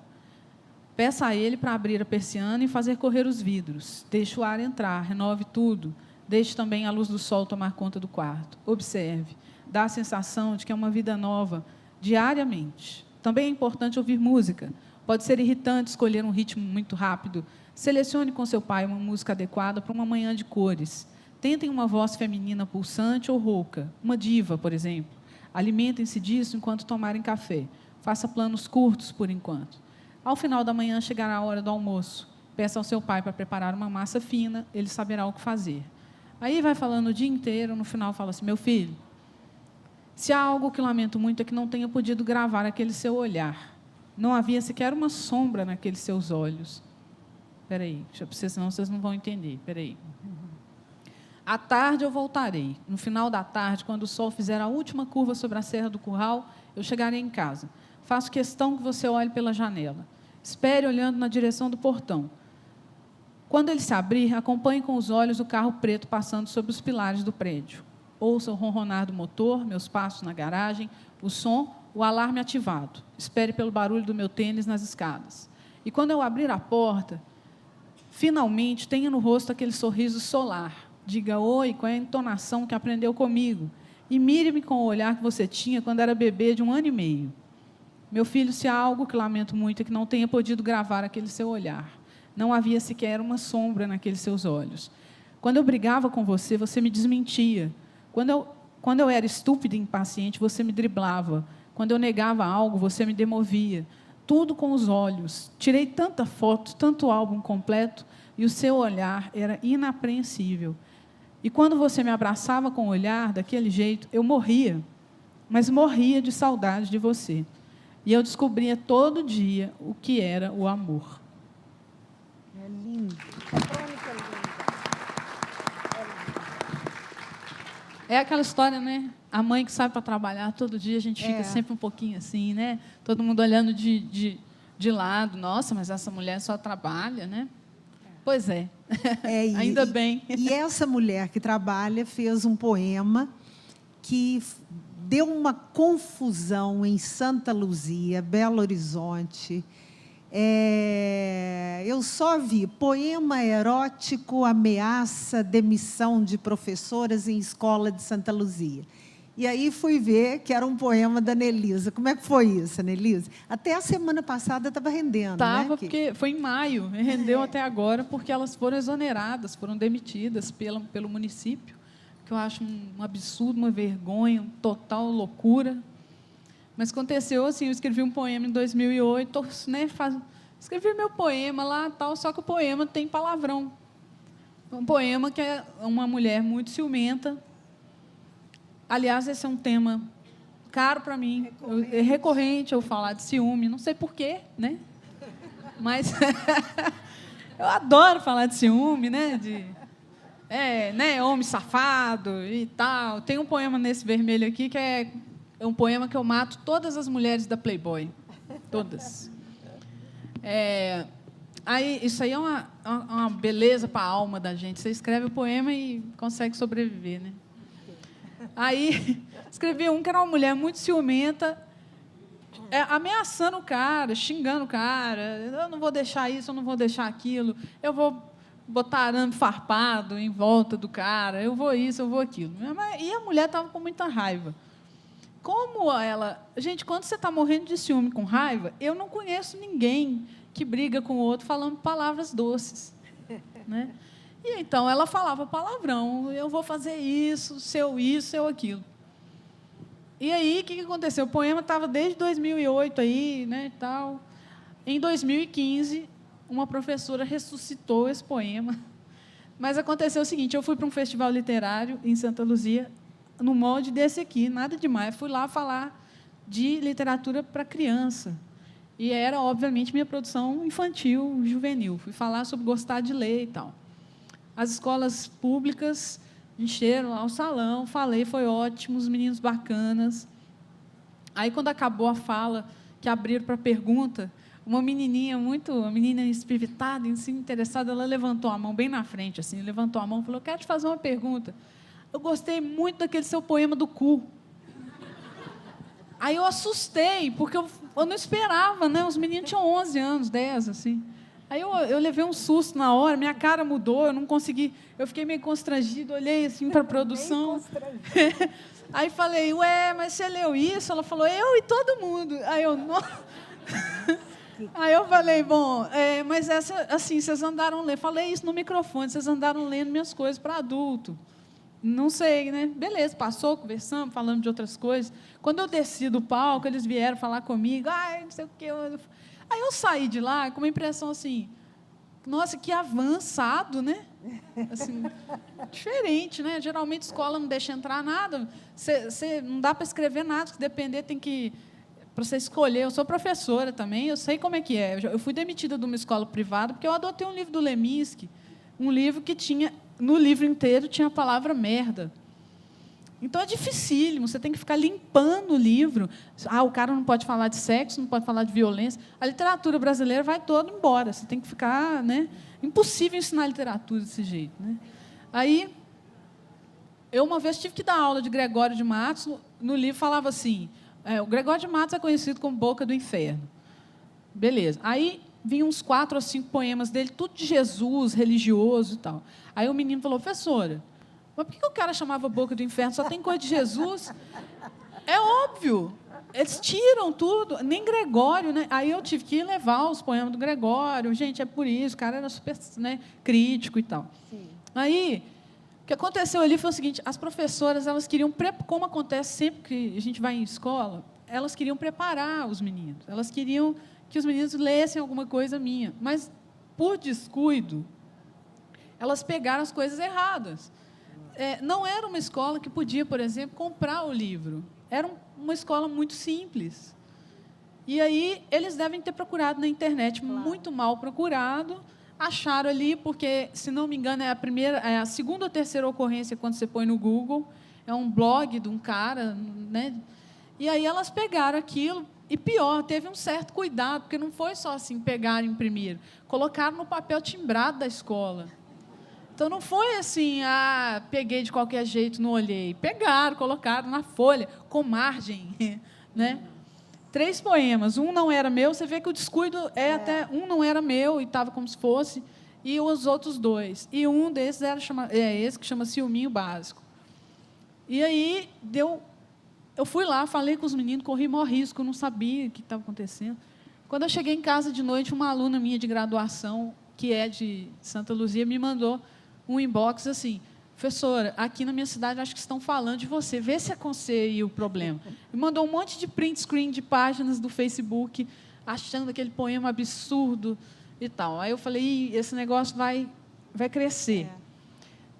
Peça a ele para abrir a persiana e fazer correr os vidros. Deixe o ar entrar, renove tudo. Deixe também a luz do sol tomar conta do quarto. Observe. Dá a sensação de que é uma vida nova, diariamente. Também é importante ouvir música. Pode ser irritante escolher um ritmo muito rápido. Selecione com seu pai uma música adequada para uma manhã de cores. Tentem uma voz feminina pulsante ou rouca, uma diva, por exemplo. Alimentem-se disso enquanto tomarem café. Faça planos curtos, por enquanto. Ao final da manhã chegará a hora do almoço. Peça ao seu pai para preparar uma massa fina, ele saberá o que fazer. Aí vai falando o dia inteiro, no final fala assim, meu filho, se há algo que lamento muito é que não tenha podido gravar aquele seu olhar. Não havia sequer uma sombra naqueles seus olhos. Espera aí, senão vocês não vão entender. Espera aí. À tarde eu voltarei. No final da tarde, quando o sol fizer a última curva sobre a Serra do Curral, eu chegarei em casa. Faço questão que você olhe pela janela. Espere olhando na direção do portão. Quando ele se abrir, acompanhe com os olhos o carro preto passando sobre os pilares do prédio. Ouça o ronronar do motor, meus passos na garagem, o som, o alarme ativado. Espere pelo barulho do meu tênis nas escadas. E quando eu abrir a porta, finalmente tenha no rosto aquele sorriso solar. Diga oi com a entonação que aprendeu comigo. E mire-me com o olhar que você tinha quando era bebê de 1 ano e meio. Meu filho, se há algo que lamento muito é que não tenha podido gravar aquele seu olhar. Não havia sequer uma sombra naqueles seus olhos. Quando eu brigava com você, você me desmentia. Quando eu era estúpida e impaciente, você me driblava. Quando eu negava algo, você me demovia. Tudo com os olhos. Tirei tanta foto, tanto álbum completo, e o seu olhar era inapreensível. E quando você me abraçava com o olhar, daquele jeito, eu morria, mas morria de saudade de você. E eu descobria todo dia o que era o amor. É lindo. Crônica linda. É aquela história, né? A mãe que sai para trabalhar todo dia, a gente fica sempre um pouquinho assim, né? Todo mundo olhando de lado. Nossa, mas essa mulher só trabalha, né? Pois é. Ainda bem. E essa mulher que trabalha fez um poema que deu uma confusão em Santa Luzia, Belo Horizonte. Eu só vi poema erótico ameaça demissão de professoras em escola de Santa Luzia. E aí fui ver que era um poema da Nelisa. Como é que foi isso, Nelisa? Até a semana passada estava rendendo, Estava, né? porque foi em maio, rendeu até agora, porque elas foram exoneradas, foram demitidas pelo município, que eu acho um absurdo, uma vergonha, uma total loucura. Mas aconteceu assim, eu escrevi um poema em 2008, né, escrevi meu poema lá, tal, só que o poema tem palavrão. Um poema que é uma mulher muito ciumenta. Aliás, esse é um tema caro para mim, é recorrente eu falar de ciúme, não sei porquê, né? Mas eu adoro falar de ciúme, né? Né? Homem safado e tal. Tem um poema nesse vermelho aqui que é um poema que eu mato todas as mulheres da Playboy. Todas. Isso aí é uma beleza para a alma da gente. Você escreve o poema e consegue sobreviver, né? Aí, escrevi um que era uma mulher muito ciumenta, ameaçando o cara, xingando o cara. Eu não vou deixar isso, eu não vou deixar aquilo. Eu vou botar arame farpado em volta do cara. Eu vou isso, eu vou aquilo. E a mulher estava com muita raiva. Como ela... Gente, quando você está morrendo de ciúme com raiva, eu não conheço ninguém que briga com o outro falando palavras doces, né? E então ela falava palavrão, eu vou fazer isso, seu aquilo. E aí, o que aconteceu? O poema estava desde 2008 aí, né, e tal. Em 2015, uma professora ressuscitou esse poema Mas aconteceu o seguinte, eu fui para um festival literário em Santa Luzia, no molde desse aqui, nada demais. Fui lá falar de literatura para criança. E era, obviamente, minha produção infantil, juvenil. Fui falar sobre gostar de ler e tal. As escolas públicas encheram lá o salão, falei, foi ótimo, os meninos bacanas. Aí, quando acabou a fala, que abriram para pergunta, uma menina espivitada, assim, interessada, ela levantou a mão bem na frente, assim, levantou a mão e falou, quero te fazer uma pergunta. Eu gostei muito daquele seu poema do cu. Aí eu assustei, porque eu não esperava, né? Os meninos tinham 11 anos, 10, assim. Aí eu levei um susto na hora, minha cara mudou, eu não consegui, eu fiquei meio constrangido, olhei assim para a produção. Aí falei, ué, mas você leu isso? Ela falou, eu e todo mundo. Aí eu, não. Aí eu falei, bom, mas essa, assim, vocês andaram lendo, falei isso no microfone, vocês andaram lendo minhas coisas para adulto. Não sei, né? Beleza, passou, conversamos, falamos de outras coisas. Quando eu desci do palco, eles vieram falar comigo, não sei o quê. Aí eu saí de lá com uma impressão assim, nossa, que avançado, né? Assim, diferente, né? Geralmente a escola não deixa entrar nada, não dá para escrever nada, se depender tem que... Para você escolher, eu sou professora também, eu sei como é que é. Eu fui demitida de uma escola privada porque eu adotei um livro do Leminski, um livro que tinha... No livro inteiro tinha a palavra merda. Então, é dificílimo, você tem que ficar limpando o livro. O cara não pode falar de sexo, não pode falar de violência. A literatura brasileira vai toda embora, você tem que ficar... Né? Impossível ensinar literatura desse jeito. Né? Aí, eu uma vez tive que dar aula de Gregório de Matos, no livro falava assim, o Gregório de Matos é conhecido como Boca do Inferno. Beleza. Aí, vinham uns 4 ou 5 poemas dele, tudo de Jesus, religioso e tal. Aí o menino falou, professora, mas por que o cara chamava Boca do Inferno? Só tem coisa de Jesus? É óbvio. Eles tiram tudo, nem Gregório, né? Aí eu tive que levar os poemas do Gregório. Gente, é por isso, o cara era super, né, crítico e tal. Sim. Aí, o que aconteceu ali foi o seguinte, as professoras, elas queriam, como acontece sempre que a gente vai em escola, elas queriam preparar os meninos, elas queriam que os meninos lessem alguma coisa minha, mas, por descuido, elas pegaram as coisas erradas. Não era uma escola que podia, por exemplo, comprar o livro. Era uma escola muito simples. E aí, eles devem ter procurado na internet, claro, muito mal procurado, acharam ali, porque, se não me engano, é a segunda ou terceira ocorrência quando você põe no Google, é um blog de um cara, né? E aí elas pegaram aquilo, e pior, teve um certo cuidado, porque não foi só assim, pegar e imprimir, colocaram no papel timbrado da escola. Então, não foi assim, peguei de qualquer jeito, não olhei. Pegaram, colocaram na folha, com margem. Né? 3 poemas, um não era meu, você vê que o descuido até... Um não era meu, e estava como se fosse, e os outros 2. E um desses era esse que chama Ciúminho Básico. E aí, eu fui lá, falei com os meninos, corri maior risco, não sabia o que estava acontecendo. Quando eu cheguei em casa de noite, uma aluna minha de graduação, que é de Santa Luzia, me mandou um inbox assim, professora, aqui na minha cidade acho que estão falando de você, vê se é com você aí o problema. Me mandou um monte de print screen de páginas do Facebook, achando aquele poema absurdo e tal. Aí eu falei, esse negócio vai crescer.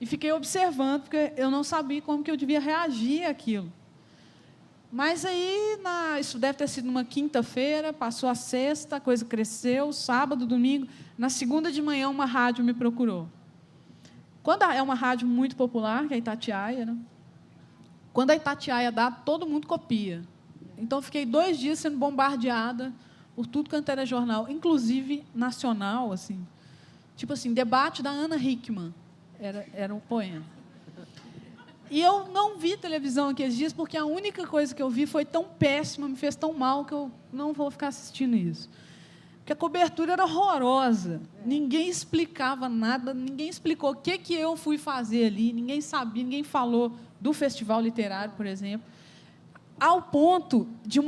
E fiquei observando, porque eu não sabia como que eu devia reagir àquilo. Mas aí, isso deve ter sido numa quinta-feira, passou a sexta, a coisa cresceu, sábado, domingo. Na segunda de manhã, uma rádio me procurou. Quando é uma rádio muito popular, que é a Itatiaia, né? Quando a Itatiaia dá, todo mundo copia. Então, eu fiquei 2 dias sendo bombardeada por tudo quanto era jornal, inclusive nacional, assim. Tipo assim, debate da Ana Hickman, era um poema. E eu não vi televisão aqueles dias, porque a única coisa que eu vi foi tão péssima, me fez tão mal, que eu não vou ficar assistindo isso. Porque a cobertura era horrorosa. Ninguém explicava nada, ninguém explicou o que eu fui fazer ali, ninguém sabia, ninguém falou do festival literário, por exemplo. Ao ponto de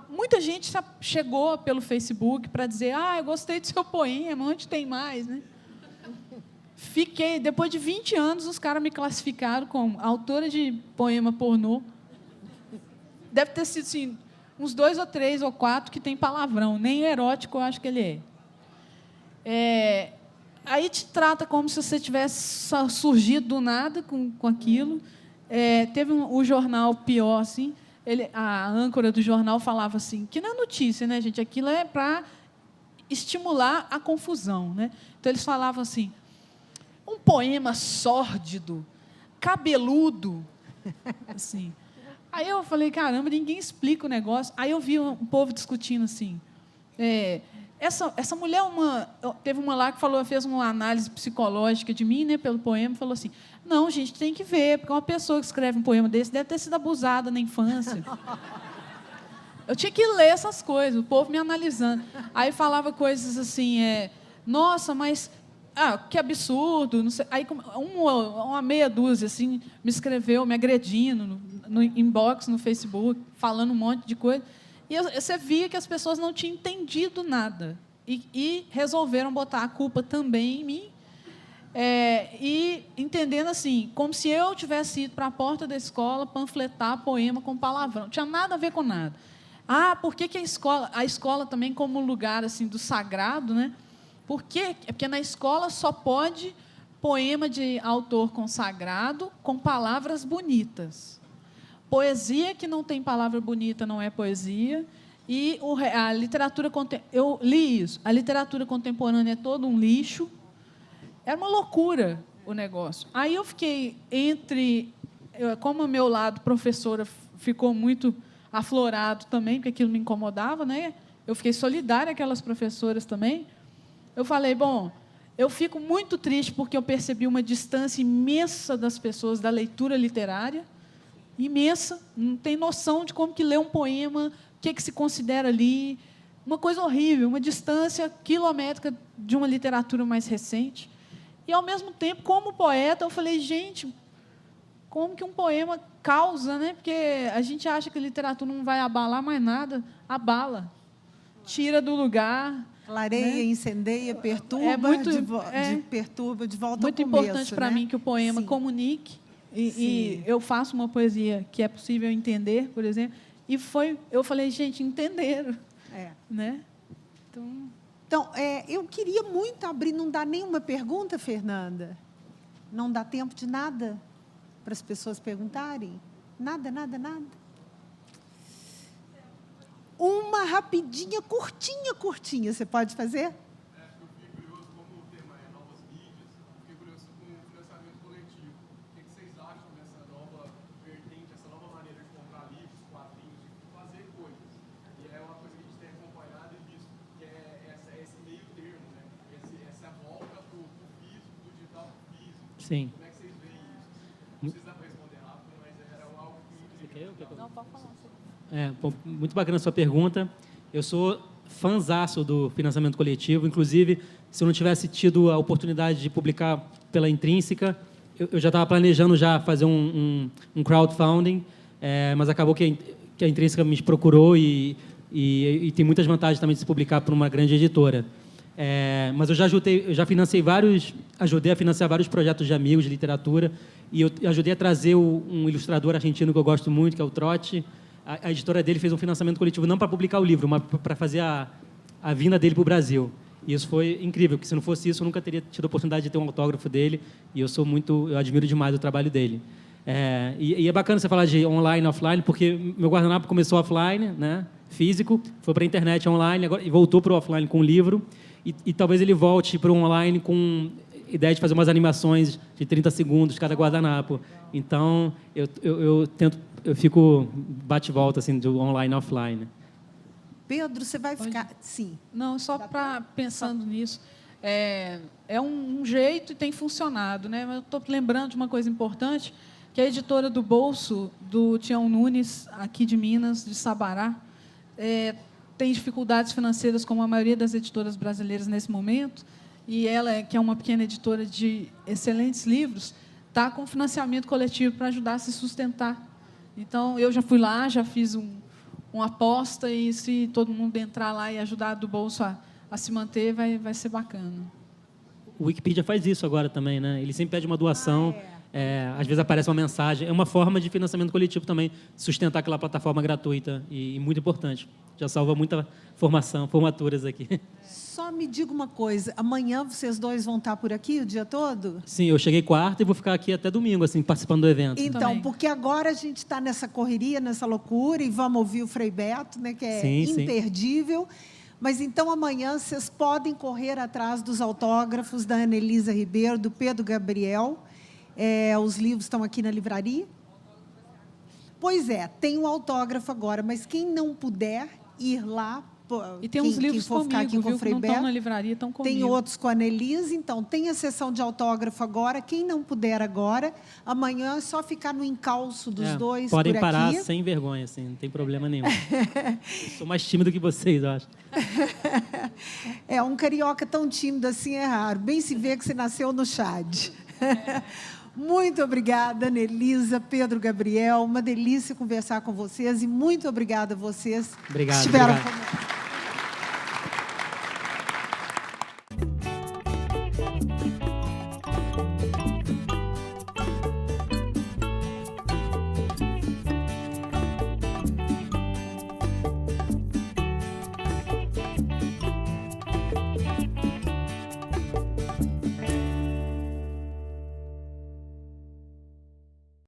muita gente chegou pelo Facebook para dizer, eu gostei do seu poema, onde tem mais, né? Depois de 20 anos, os caras me classificaram como autora de poema pornô. Deve ter sido, assim, uns 2 ou 3 ou 4 que tem palavrão. Nem erótico, eu acho que ele é. aí te trata como se você tivesse surgido do nada com aquilo. Teve o jornal pior, assim, a âncora do jornal falava assim, que não é notícia, né, gente? Aquilo é para estimular a confusão, né? Então, eles falavam assim, um poema sórdido, cabeludo, assim. Aí eu falei, caramba, ninguém explica o negócio. Aí eu vi um povo discutindo assim, essa mulher, teve uma lá que fez uma análise psicológica de mim, né, pelo poema, e falou assim, não, gente, tem que ver, porque uma pessoa que escreve um poema desse deve ter sido abusada na infância. Eu tinha que ler essas coisas, o povo me analisando. Aí falava coisas assim, nossa, mas que absurdo. Não sei. Aí uma meia dúzia assim, me escreveu, me agredindo no inbox, no Facebook, falando um monte de coisa. E você via que as pessoas não tinham entendido nada. E resolveram botar a culpa também em mim. E entendendo assim, como se eu tivesse ido para a porta da escola panfletar poema com palavrão. Não tinha nada a ver com nada. Por que a escola também como lugar assim, do sagrado, né? Por quê? Porque na escola só pode poema de autor consagrado com palavras bonitas. Poesia que não tem palavra bonita não é poesia. E a literatura eu li isso. A literatura contemporânea é todo um lixo. Era uma loucura o negócio. Aí eu fiquei como o meu lado professora ficou muito aflorado também, porque aquilo me incomodava, né? Eu fiquei solidária àquelas professoras também. Eu falei, bom, eu fico muito triste porque eu percebi uma distância imensa das pessoas da leitura literária, imensa, não tem noção de como que lê um poema, o que se considera ali, uma coisa horrível, uma distância quilométrica de uma literatura mais recente. E, ao mesmo tempo, como poeta, eu falei, gente, como que um poema causa, né? Porque a gente acha que a literatura não vai abalar mais nada, abala, tira do lugar. Clareia, né? Incendeia, perturba, perturba de volta muito ao começo. Importante para mim que o poema comunique. E eu faço uma poesia que é possível entender, por exemplo. E eu falei, gente, entenderam. Né? Então, eu queria muito abrir, não dá nenhuma pergunta, Fernanda? Não dá tempo de nada para as pessoas perguntarem? Nada, nada, nada? Uma rapidinha, curtinha, você pode fazer? Eu fiquei curioso, como o tema é novas mídias, fiquei curioso com o financiamento coletivo. O que vocês acham dessa nova vertente, essa nova maneira de comprar livros, quadrinhos, de fazer coisas? E é uma coisa que a gente tem acompanhado e visto, que é esse meio termo, né? Essa volta para o físico, do digital para o físico. Sim. Como é que vocês veem isso? Não sei se dá para responder rápido, mas era algo muito difícil. Não, pode falar. Muito bacana a sua pergunta. Eu sou fãzaço do financiamento coletivo. Inclusive, se eu não tivesse tido a oportunidade de publicar pela Intrínseca, eu já estava planejando já fazer um crowdfunding, mas acabou que a Intrínseca me procurou e tem muitas vantagens também de se publicar por uma grande editora. Mas eu já ajudei a financiar vários projetos de amigos de literatura e eu ajudei a trazer um ilustrador argentino que eu gosto muito, que é o Trotti. A editora dele fez um financiamento coletivo não para publicar o livro, mas para fazer a vinda dele para o Brasil. E isso foi incrível, porque se não fosse isso, eu nunca teria tido a oportunidade de ter um autógrafo dele, e eu admiro demais o trabalho dele. E é bacana você falar de online e offline, porque meu guardanapo começou offline, né, físico, foi para a internet online, agora, e voltou para o offline com o livro, e talvez ele volte para o online com ideia de fazer umas animações de 30 segundos cada guardanapo. Então, eu fico bate-volta assim, do online e offline. Pedro, você vai ficar... Sim. Não, só para pensando nisso. É um jeito e tem funcionado, né? Mas eu estou lembrando de uma coisa importante, que a editora do Bolso, do Tião Nunes, aqui de Minas, de Sabará, tem dificuldades financeiras, como a maioria das editoras brasileiras nesse momento, e ela, que é uma pequena editora de excelentes livros, está com financiamento coletivo para ajudar a se sustentar. Então, eu já fui lá, já fiz uma aposta, e se todo mundo entrar lá e ajudar do Bolso a se manter, vai ser bacana. O Wikipedia faz isso agora também, né? Ele sempre pede uma doação. às vezes aparece uma mensagem. É uma forma de financiamento coletivo também, sustentar aquela plataforma gratuita e muito importante. Já salva muita formaturas aqui. Só me diga uma coisa, amanhã vocês dois vão estar por aqui o dia todo? Sim, eu cheguei quarta e vou ficar aqui até domingo, assim, participando do evento. Então, Também. porque agora a gente está nessa correria, nessa loucura, e vamos ouvir o Frei Beto, né, que é Sim. imperdível. Mas então amanhã vocês podem correr atrás dos autógrafos da Anelisa Ribeiro, do Pedro Gabriel. Os livros estão aqui na livraria? Pois é, tem um autógrafo agora, mas quem não puder ir lá, E tem uns livros for ficar comigo, aqui com o viu, que Frei não estão Beto, na livraria, estão comigo. tem outros com a Anelisa, então tem a sessão de autógrafo agora. Quem não puder agora, amanhã é só ficar no encalço dos dois Podem por parar aqui. sem vergonha, assim, não tem problema nenhum. Eu sou mais tímido que vocês, eu acho. Um carioca tão tímido assim é raro. Bem se vê que você nasceu no Chad. Muito obrigada, Anelisa, Pedro Gabriel. Uma delícia conversar com vocês e muito obrigada a vocês Obrigado, que estiveram obrigado. conosco.